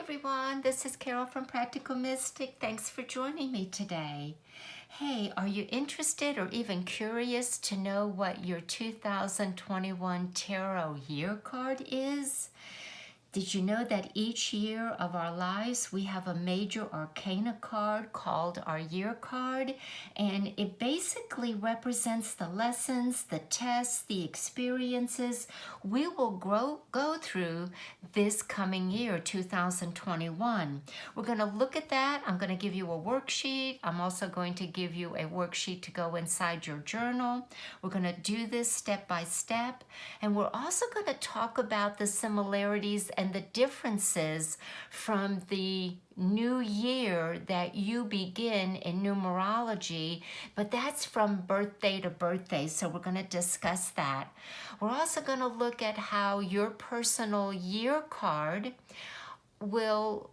everyone, this is Carol from Practical Mystic. Thanks for joining me today. Hey, are you interested or even curious to know what your 2021 Tarot Year card is? Did you know that each year of our lives we have a major arcana card called our year card, and it basically represents the lessons, the tests, the experiences we will go through this coming year, 2021. We're going to look at that. I'm going to give you a worksheet. I'm also going to give you a worksheet to go inside your journal. We're going to do this step by step, and we're also going to talk about the similarities and the differences from the new year that you begin in numerology, but that's from birthday to birthday, so we're going to discuss that. We're also going to look at how your personal year card will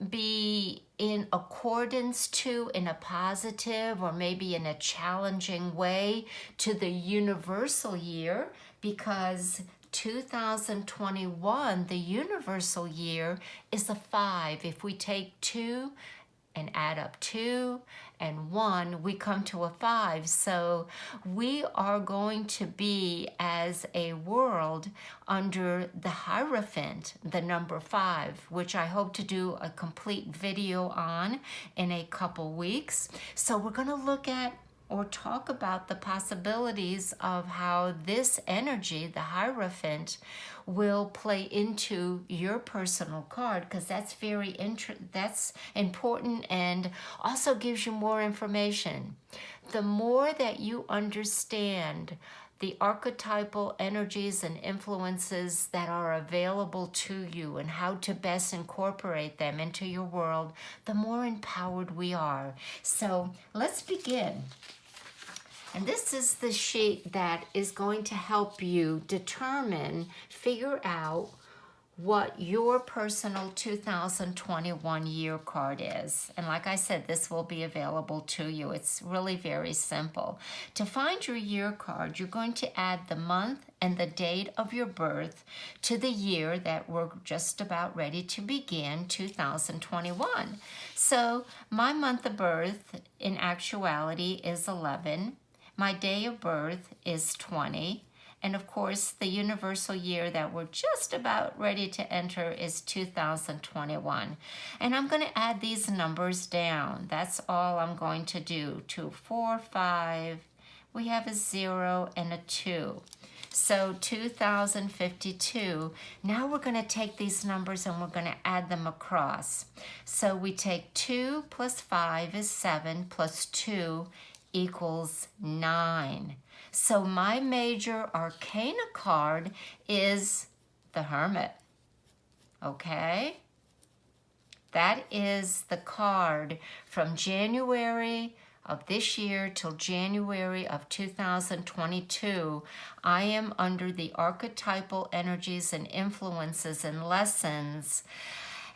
be in accordance to, in a positive or maybe in a challenging way, to the universal year, because 2021, the universal year, is a 5. If we take 2 and add up 2 and 1, we come to a 5. So we are going to be, as a world, under the Hierophant, the number 5, which I hope to do a complete video on in a couple weeks. So we're going to look at or talk about the possibilities of how this energy, the Hierophant, will play into your personal card, because that's that's important and also gives you more information. The more that you understand the archetypal energies and influences that are available to you and how to best incorporate them into your world, the more empowered we are. So let's begin. And this is the sheet that is going to help you figure out what your personal 2021 year card is. And like I said, this will be available to you. It's really very simple. To find your year card, you're going to add the month and the date of your birth to the year that we're just about ready to begin, 2021. So my month of birth, in actuality, is 11. My day of birth is 20. And of course, the universal year that we're just about ready to enter is 2021. And I'm going to add these numbers down. That's all I'm going to do. 2, 4, 5. We have a 0 and a 2. So 2052. Now we're going to take these numbers and we're going to add them across. So we take 2 plus 5 is 7 plus 2 equals 9. So my major arcana card is the Hermit. Okay? That is the card from January of this year till January of 2022. I am under the archetypal energies and influences and lessons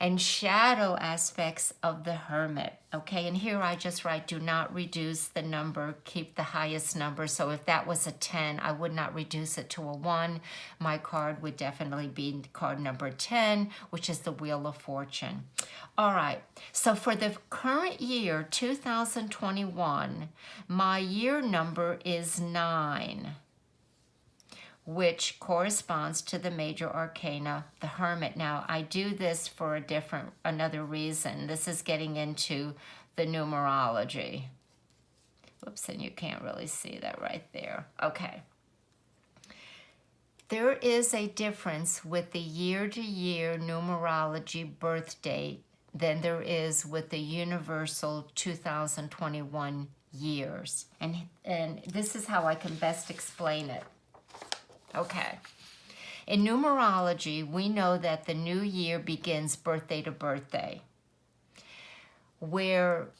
and shadow aspects of the Hermit. Okay, and here I just write, do not reduce the number, keep the highest number. So if that was a 10, I would not reduce it to a 1. My card would definitely be card number 10, which is the Wheel of Fortune. All right, so for the current year, 2021, my year number is 9, which corresponds to the major arcana, the Hermit. Now, I do this for another reason. This is getting into the numerology. Whoops, and you can't really see that right there. Okay. There is a difference with the year-to-year numerology birth date than there is with the universal 2021 years. And this is how I can best explain it. Okay. In numerology, we know that the new year begins birthday to birthday, and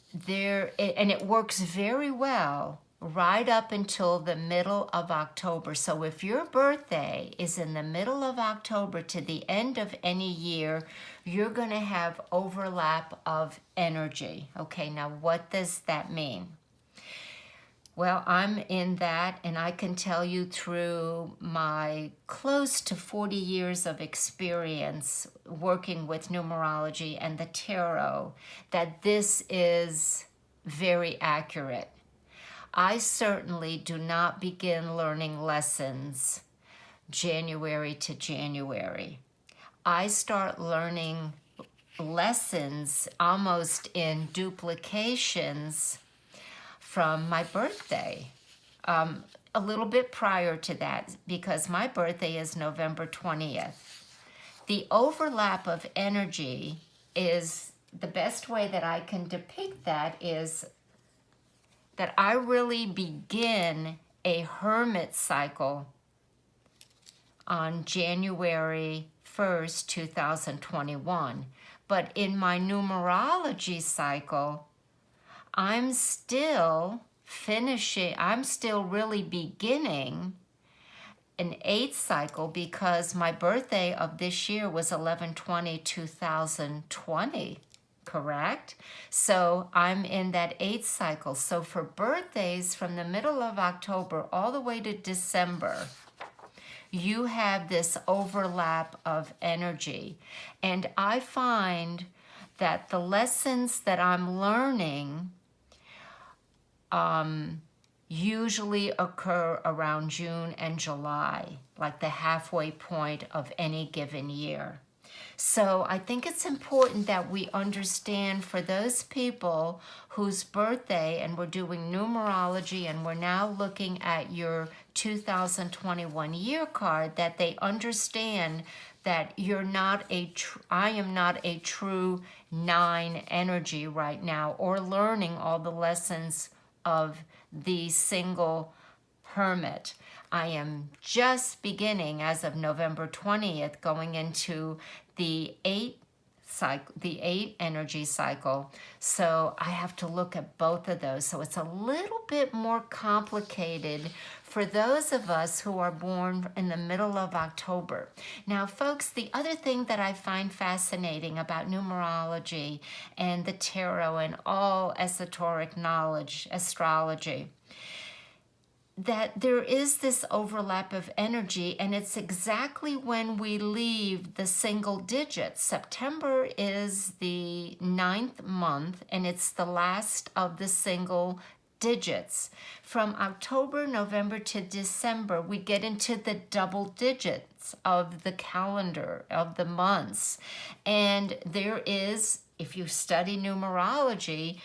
it works very well right up until the middle of October. So if your birthday is in the middle of October to the end of any year, you're going to have overlap of energy. Okay, now what does that mean? Well, I'm in that, and I can tell you through my close to 40 years of experience working with numerology and the tarot that this is very accurate. I certainly do not begin learning lessons January to January. I start learning lessons almost in duplications from my birthday. A little bit prior to that, because my birthday is November 20th. The overlap of energy is the best way that I can depict that is that I really begin a hermit cycle on January 1st, 2021. But in my numerology cycle, I'm still really beginning an 8th cycle because my birthday of this year was 11/20/2020, correct? So I'm in that 8th cycle. So for birthdays from the middle of October all the way to December, you have this overlap of energy. And I find that the lessons that I'm learning usually occur around June and July, like the halfway point of any given year. So I think it's important that we understand for those people whose birthday, and we're doing numerology and we're now looking at your 2021 year card, that they understand that I am not a true 9 energy right now, or learning all the lessons of the single hermit. I am just beginning as of November 20th, going into the 8 energy cycle. So I have to look at both of those. So it's a little bit more complicated for those of us who are born in the middle of October. Now, folks, the other thing that I find fascinating about numerology and the tarot and all esoteric knowledge, astrology, that there is this overlap of energy, and it's exactly when we leave the single digits. September is the 9th month, and it's the last of the single digits. From October, November to December, we get into the double digits of the calendar, of the months. And there is, if you study numerology,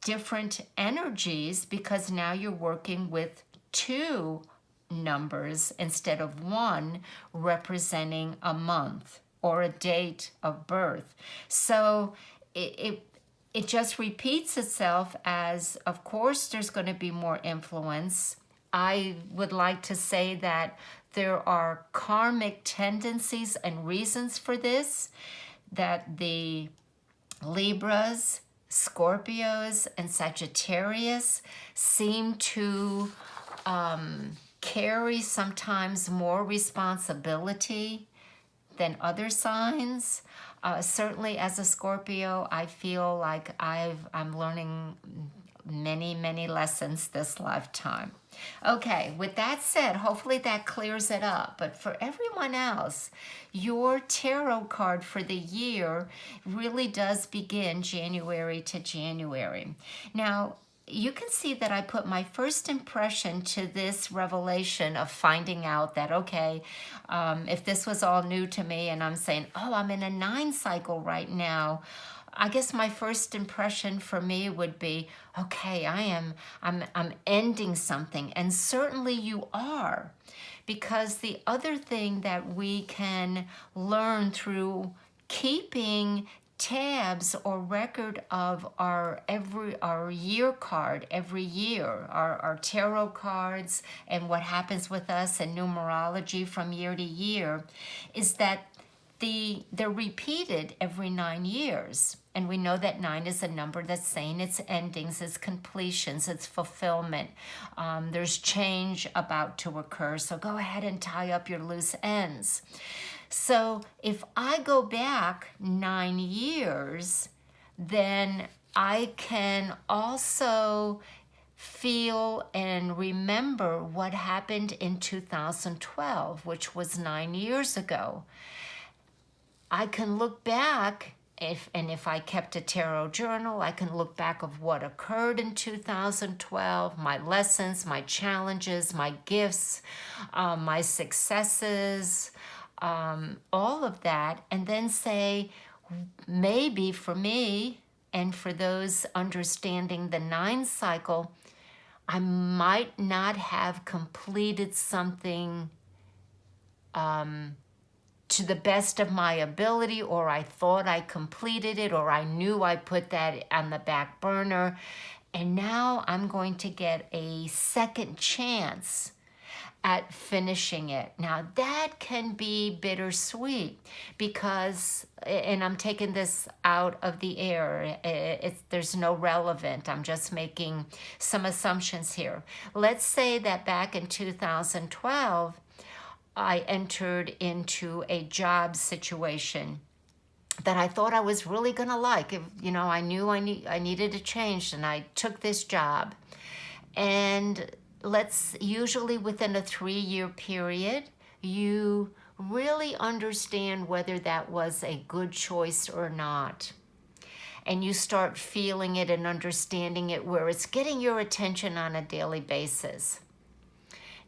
different energies, because now you're working with 2 numbers instead of 1 representing a month or a date of birth. So it just repeats itself as, of course, there's going to be more influence. I would like to say that there are karmic tendencies and reasons for this, that the Libras, Scorpios, and Sagittarius seem to carry sometimes more responsibility than other signs. Certainly as a Scorpio, I feel like I'm learning many, many lessons this lifetime. Okay, with that said, hopefully that clears it up. But for everyone else, your tarot card for the year really does begin January to January. Now, you can see that I put my first impression to this revelation of finding out that, okay, if this was all new to me and I'm saying, oh, I'm in a 9 cycle right now, I guess my first impression for me would be, okay, I'm ending something. And certainly you are, because the other thing that we can learn through keeping tabs or record of our year card every year, our tarot cards, and what happens with us in numerology from year to year, is that they're repeated every 9 years. And we know that 9 is a number that's saying its endings, its completions, its fulfillment. There's change about to occur. So go ahead and tie up your loose ends. So if I go back 9 years, then I can also feel and remember what happened in 2012, which was 9 years ago. I can look back, if I kept a tarot journal, I can look back of what occurred in 2012, my lessons, my challenges, my gifts, my successes, all of that, and then say, maybe for me and for those understanding the 9 cycle, I might not have completed something to the best of my ability, or I thought I completed it, or I knew I put that on the back burner. And now I'm going to get a second chance at finishing it. Now that can be bittersweet because, and I'm taking this out of the air, there's no relevant, I'm just making some assumptions here. Let's say that back in 2012, I entered into a job situation that I thought I was really gonna like. I knew I needed a change, and I took this job. And usually within a 3-year period, you really understand whether that was a good choice or not. And you start feeling it and understanding it where it's getting your attention on a daily basis.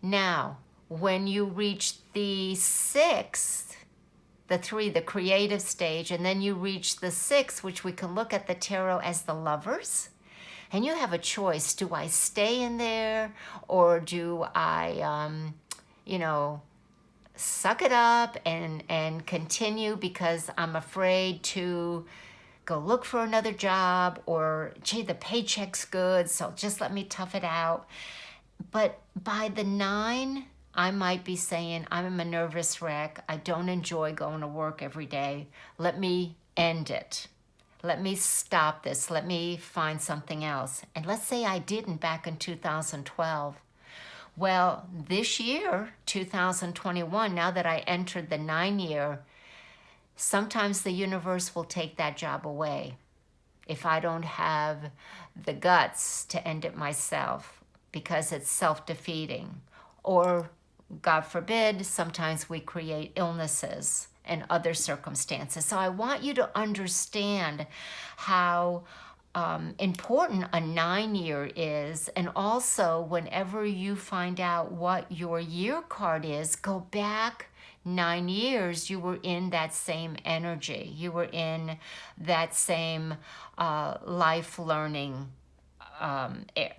Now, when you reach the 6th, the 3, the creative stage, and then you reach the 6th, which we can look at the tarot as the Lovers, and you have a choice. Do I stay in there, or do I, suck it up and continue because I'm afraid to go look for another job, or, gee, the paycheck's good, so just let me tough it out. But by the 9, I might be saying, I'm a nervous wreck. I don't enjoy going to work every day. Let me end it. Let me stop this. Let me find something else. And let's say I didn't back in 2012. Well, this year, 2021, now that I entered the 9 year, sometimes the universe will take that job away if I don't have the guts to end it myself, because it's self-defeating. Or, God forbid, sometimes we create illnesses and other circumstances. So I want you to understand how important a 9 year is. And also, whenever you find out what your year card is, go back 9 years, you were in that same energy. You were in that same life learning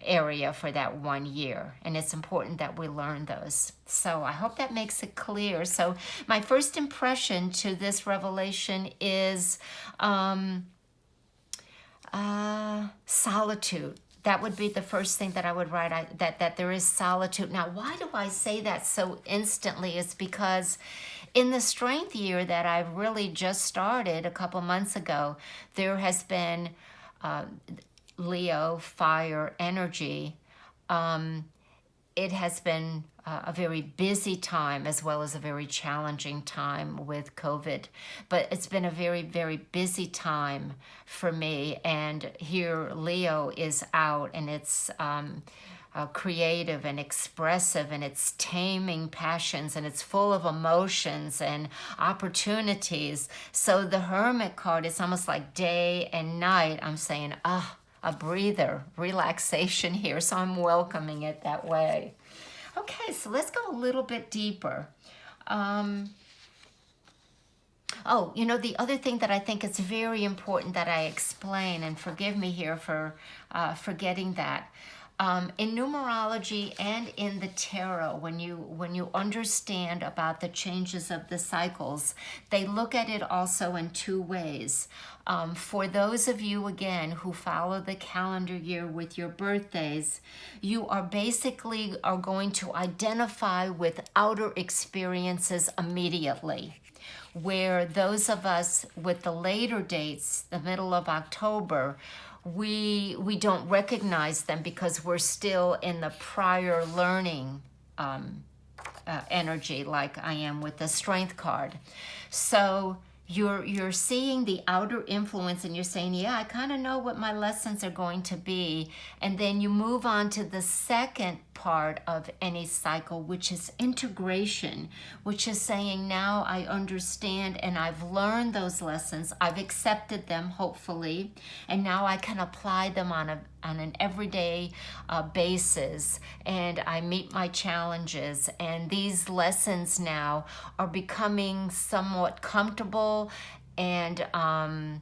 area for that 1 year, and it's important that we learn those. So I hope that makes it clear. So my first impression to this revelation is solitude. That would be the first thing that I would write, that there is solitude. Now, why do I say that so instantly? It's because in the strength year that I've really just started a couple months ago, there has been Leo, fire energy. It has been a very busy time, as well as a very challenging time with COVID. But it's been a very, very busy time for me. And here Leo is out, and it's creative and expressive, and it's taming passions, and it's full of emotions and opportunities. So the Hermit card is almost like day and night. I'm saying, a breather, relaxation here. So I'm welcoming it that way. Okay, so let's go a little bit deeper. The other thing that I think is very important that I explain, and forgive me here for forgetting that, in numerology and in the tarot, when you understand about the changes of the cycles, they look at it also in 2 ways. For those of you, again, who follow the calendar year with your birthdays, you are going to identify with outer experiences immediately. Where those of us with the later dates, the middle of October, we don't recognize them because we're still in the prior learning energy, like I am with the Strength card. So you're seeing the outer influence and you're saying, yeah, I kind of know what my lessons are going to be. And then you move on to the second part of any cycle, which is integration, which is saying, now I understand and I've learned those lessons. I've accepted them, hopefully, and now I can apply them on an everyday basis, and I meet my challenges, and these lessons now are becoming somewhat comfortable, and I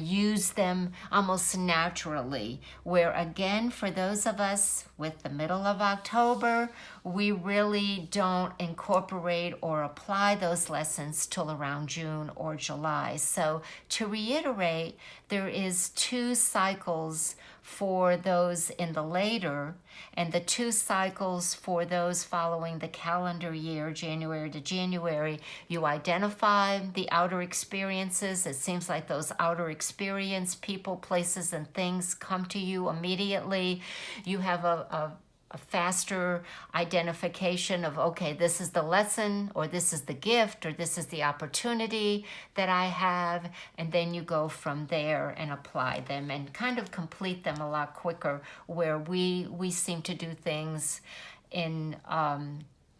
use them almost naturally, where again, for those of us with the middle of October, we really don't incorporate or apply those lessons till around June or July. So to reiterate, there is 2 cycles for those in the later, and the 2 cycles for those following the calendar year, January to January. You identify the outer experiences. It seems like those outer experience, people, places, and things come to you immediately. You have a faster identification of, okay, this is the lesson, or this is the gift, or this is the opportunity that I have, and then you go from there and apply them and kind of complete them a lot quicker, where we seem to do things in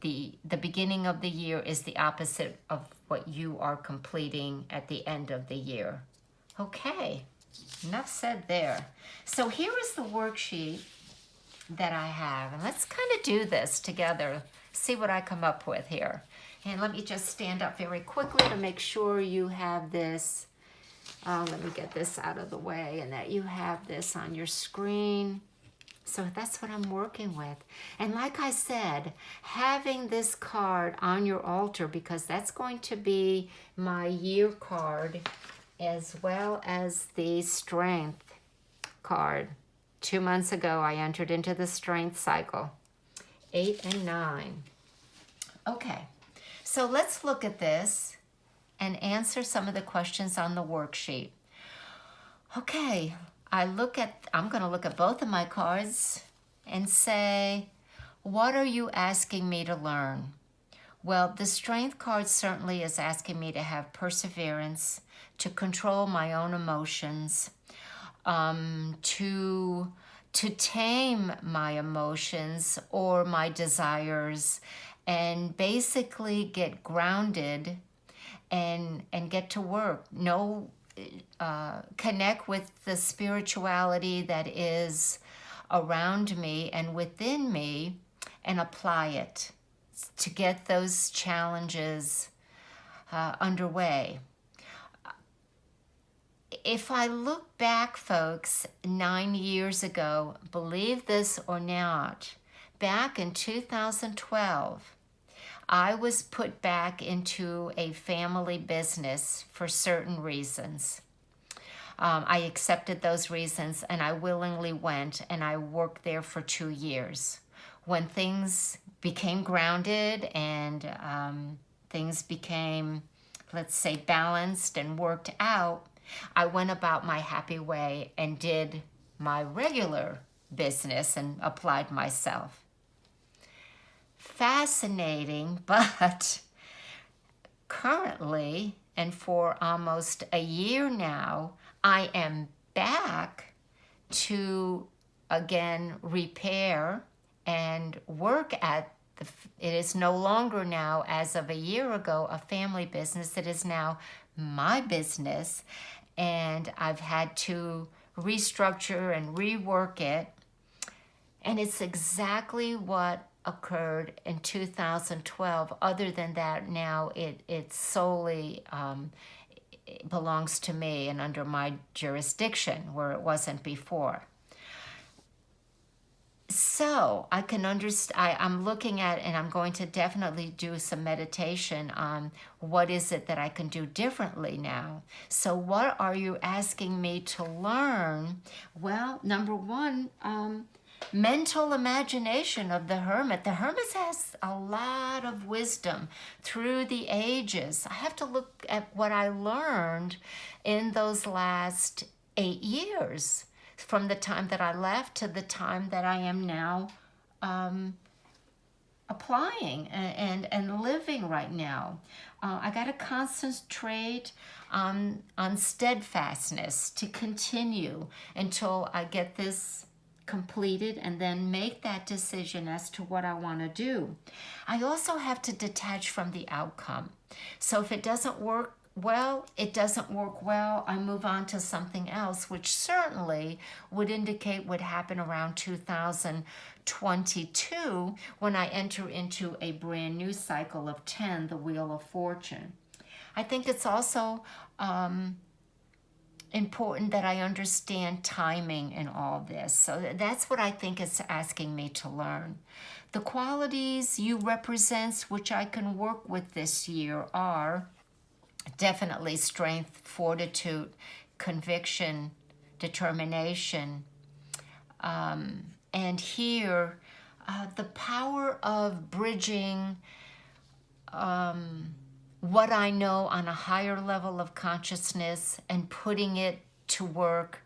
the beginning of the year is the opposite of what you are completing at the end of the year. Okay, enough said there. So here is the worksheet that I have, and let's kind of do this together, see what I come up with here. And let me just stand up very quickly to make sure you have this. Let me get this out of the way, and that you have this on your screen. So that's what I'm working with. And like I said, having this card on your altar, because that's going to be my year card, as well as the strength card. 2 months ago, I entered into the strength cycle, 8 and 9. Okay, so let's look at this and answer some of the questions on the worksheet. Okay, I'm going to look at both of my cards and say, what are you asking me to learn? Well, the strength card certainly is asking me to have perseverance, to control my own emotions, to tame my emotions or my desires, and basically get grounded and get to work. Connect with the spirituality that is around me and within me, and apply it to get those challenges underway. If I look back, folks, 9 years ago, believe this or not, back in 2012, I was put back into a family business for certain reasons. I accepted those reasons, and I willingly went, and I worked there for 2 years. When things became grounded and things became, let's say, balanced and worked out, I went about my happy way and did my regular business and applied myself. Fascinating, but currently, and for almost a year now, I am back to, again, repair and work at it is no longer now, as of a year ago, a family business. It is now my business, and I've had to restructure and rework it. And it's exactly what occurred in 2012. Other than that, now it solely belongs to me and under my jurisdiction, where it wasn't before. So I can understand, I'm looking at, and I'm going to definitely do some meditation on what is it that I can do differently now. So what are you asking me to learn? Well, number one, mental imagination of the hermit. The hermit has a lot of wisdom through the ages. I have to look at what I learned in those last 8 years, from the time that I left to the time that I am now applying and living right now. I got to concentrate on steadfastness to continue until I get this completed and then make that decision as to what I want to do. I also have to detach from the outcome. So if it doesn't work well, it doesn't work well. I move on to something else, which certainly would indicate what happened around 2022 when I enter into a brand new cycle of 10, the Wheel of Fortune. I think it's also important that I understand timing in all this. So that's what I think it's asking me to learn. The qualities you represent, which I can work with this year, are definitely strength, fortitude, conviction, determination. And here, the power of bridging what I know on a higher level of consciousness and putting it to work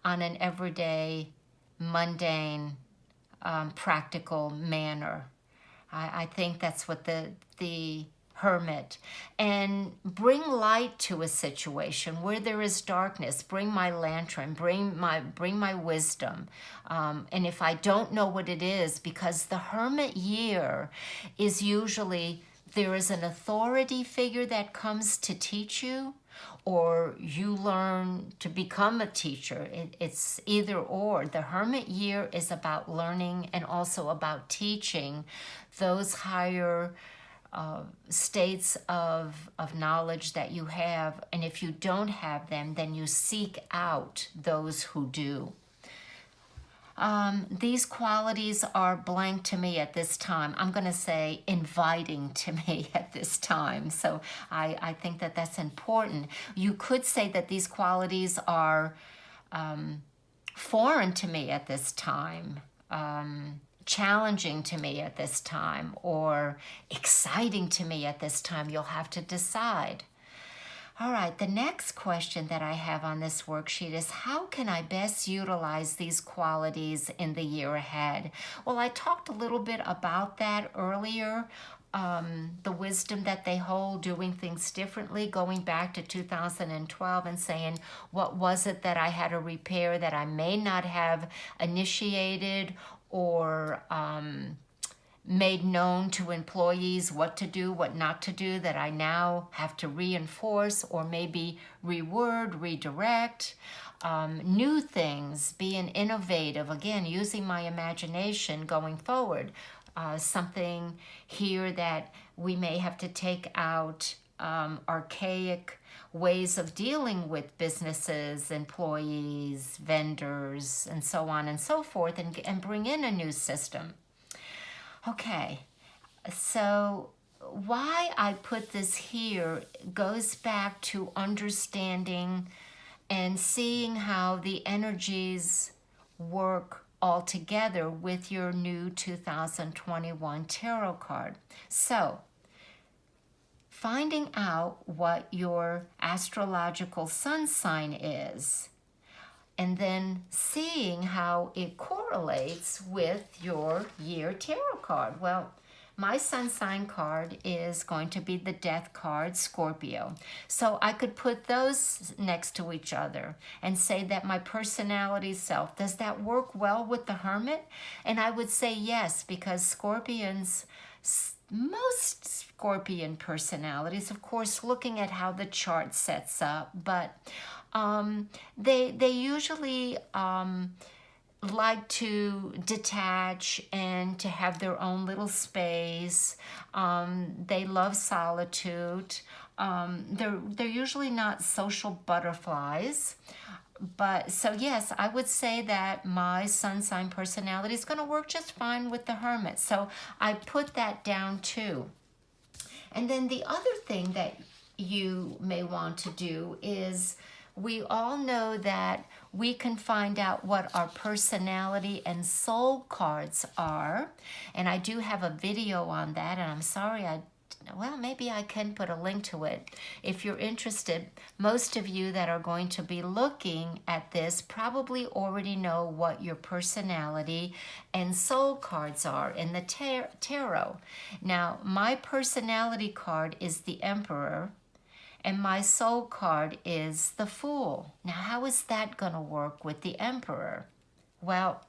on an everyday, mundane, practical manner. I think that's what the hermit. And bring light to a situation where there is darkness. Bring my lantern, bring my wisdom. And if I don't know what it is, because the hermit year is usually there is an authority figure that comes to teach you, or you learn to become a teacher. It's either or. The hermit year is about learning and also about teaching those higher states of knowledge that you have. And if you don't have them, then you seek out those who do. These qualities are blank to me at this time. I'm going to say inviting to me at this time. So I think that that's important. You could say that these qualities are foreign to me at this time, challenging to me at this time, or exciting to me at this time. You'll have to decide. All right, the next question that I have on this worksheet is, how can I best utilize these qualities in the year ahead? Well, I talked a little bit about that earlier, the wisdom that they hold, doing things differently, going back to 2012 and saying, what was it that I had to repair that I may not have initiated or made known to employees what to do, what not to do, that I now have to reinforce or maybe reword, redirect. New things, being innovative, again, using my imagination going forward. Something here that we may have to take out archaic ways of dealing with businesses, employees, vendors, and so on and so forth, and bring in a new system. Okay, so why I put this here goes back to understanding and seeing how the energies work all together with your new 2021 tarot card. So, finding out what your astrological sun sign is, and then seeing how it correlates with your year tarot card. Well, my sun sign card is going to be the death card, Scorpio. So I could put those next to each other and say that my personality self, does that work well with the hermit? And I would say yes, because Scorpions, most Scorpion personalities, of course, looking at how the chart sets up, but they usually like to detach and to have their own little space. They love solitude. They're usually not social butterflies. But so yes, I would say that my sun sign personality is going to work just fine with the hermit. So I put that down too. And then the other thing that you may want to do is, we all know that we can find out what our personality and soul cards are. And I do have a video on that, and I'm sorry I well, maybe I can put a link to it if you're interested. Most of you that are going to be looking at this probably already know what your personality and soul cards are in the tarot. Now, my personality card is the Emperor, and my soul card is the Fool. Now, how is that going to work with the Emperor? Well,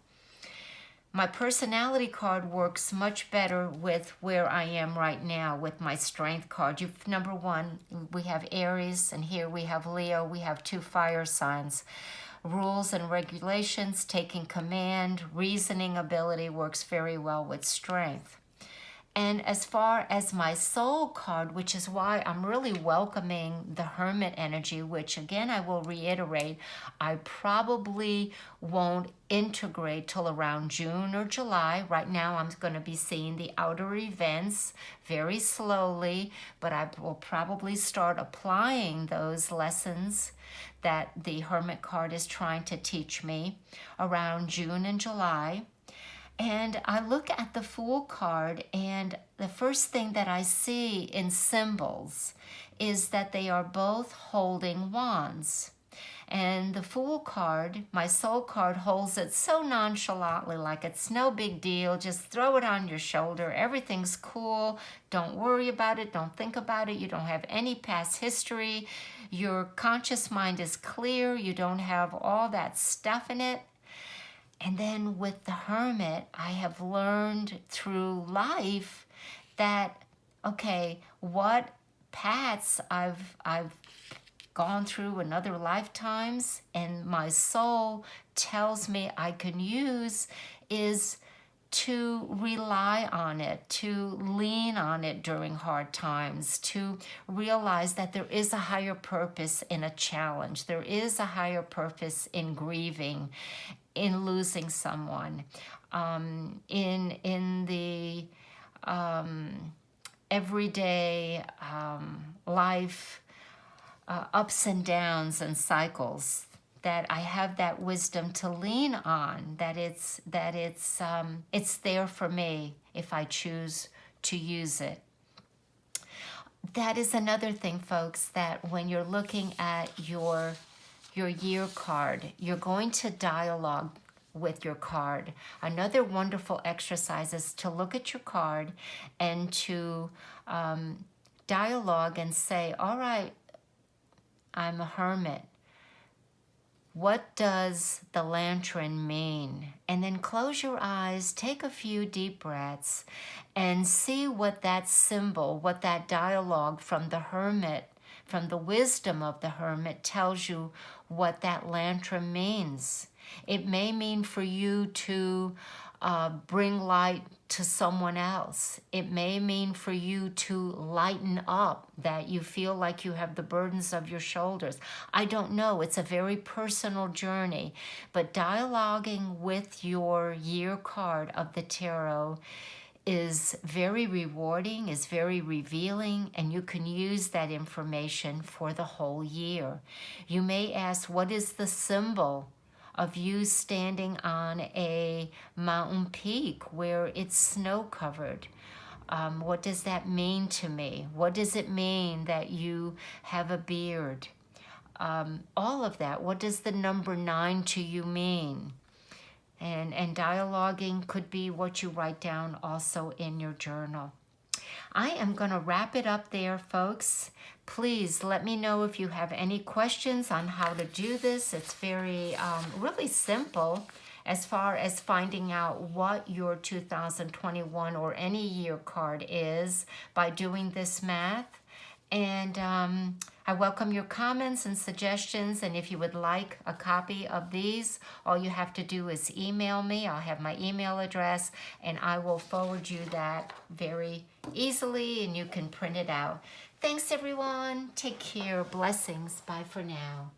my personality card works much better with where I am right now with my strength card. Number one, we have Aries, and here we have Leo. We have two fire signs. Rules and regulations, taking command, reasoning ability works very well with strength. And as far as my soul card, which is why I'm really welcoming the Hermit energy, which again, I will reiterate, I probably won't integrate till around June or July. Right now, I'm going to be seeing the outer events very slowly, but I will probably start applying those lessons that the Hermit card is trying to teach me around June and July. And I look at the Fool card, and the first thing that I see in symbols is that they are both holding wands. And the Fool card, my soul card, holds it so nonchalantly, like it's no big deal. Just throw it on your shoulder. Everything's cool. Don't worry about it. Don't think about it. You don't have any past history. Your conscious mind is clear. You don't have all that stuff in it. And then with the Hermit, I have learned through life that, okay, what paths I've gone through in other lifetimes and my soul tells me I can use is to rely on it, to lean on it during hard times, to realize that there is a higher purpose in a challenge. There is a higher purpose in grieving, in losing someone, in the everyday life ups and downs and cycles, that I have that wisdom to lean on, that it's there for me if I choose to use it. That is another thing, folks, that when you're looking at your year card, you're going to dialogue with your card. Another wonderful exercise is to look at your card and to dialogue and say, all right, I'm a hermit. What does the lantern mean? And then close your eyes, take a few deep breaths, and see what that symbol, what that dialogue from the hermit, from the wisdom of the hermit tells you what that lantern means. It may mean for you to bring light to someone else. It may mean for you to lighten up, that you feel like you have the burdens of your shoulders. I don't know. It's a very personal journey. But dialoguing with your year card of the tarot is very rewarding, is very revealing, and you can use that information for the whole year. You may ask, what is the symbol of you standing on a mountain peak where it's snow covered? What does that mean to me? What does it mean that you have a beard? All of that. What does the number 9 to you mean? And dialoguing could be what you write down also in your journal. I am going to wrap it up there, folks. Please let me know if you have any questions on how to do this. It's very, really simple as far as finding out what your 2021 or any year card is by doing this math. And I welcome your comments and suggestions, and if you would like a copy of these, all you have to do is email me. I'll have my email address, and I will forward you that very easily, and you can print it out. Thanks, everyone. Take care. Blessings. Bye for now.